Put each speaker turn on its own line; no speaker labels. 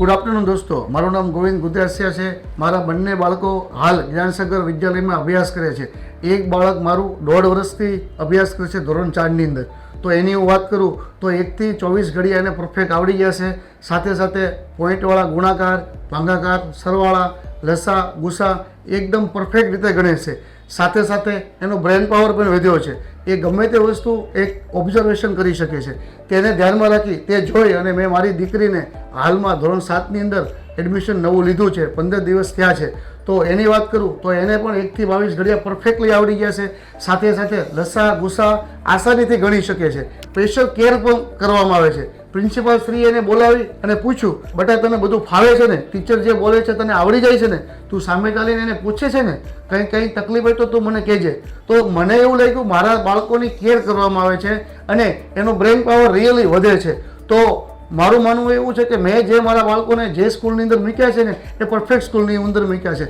Good afternoon દોસ્તો, મારું નામ ગોવિંદ ગુદ્રાસિયા છે. મારા બંને બાળકો હાલ જ્ઞાનસાગર વિદ્યાલયમાં અભ્યાસ કરે છે. એક બાળક મારું 1.5 વર્ષથી અભ્યાસ કરે છે ધોરણ 4ની અંદર. તો એની હું વાત કરું તો 1 થી 24 ઘડિયા એને પરફેક્ટ આવડી ગયા છે. સાથે સાથે પોઈન્ટવાળા ગુણાકાર, ભાગાકાર, સરવાળા, લસા, ગુસા એકદમ પરફેક્ટ રીતે ગણે છે. સાથે સાથે એનો બ્રેન પાવર પણ વધ્યો છે. એ ગમે તે વસ્તુ એક ઓબ્ઝર્વેશન કરી શકે છે. તેને ધ્યાનમાં રાખી તે જોઈ અને મેં મારી દીકરીને હાલમાં ધોરણ 7ની અંદર એડમિશન નવું લીધું છે. 15 દિવસ થયા છે. તો એની વાત કરું તો એને પણ 1 થી 22 ઘડિયા પરફેક્ટલી આવડી ગયા છે. સાથે સાથે લસા ગુસા આસાનીથી ગણી શકે છે. સ્પેશિયલ કેર પણ કરવામાં આવે છે. પ્રિન્સિપાલ શ્રી એને બોલાવી અને પૂછ્યું, બેટા તને બધું ફાવે છે ને, ટીચર જે બોલે છે તને આવડી જાય છે ને, તું સામે ચાલીને એને પૂછે છે ને, કંઈ તકલીફ હોય તો તું મને કહેજે. તો મને એવું લાગ્યું મારા બાળકોની કેર કરવામાં આવે છે અને એનો બ્રેન પાવર રિયલી વધે છે. તો મારું માનવું એવું છે કે મેં જે મારા બાળકોને જે સ્કૂલની અંદર મૂક્યા છે ને એ પરફેક્ટ સ્કૂલની અંદર મૂક્યા છે.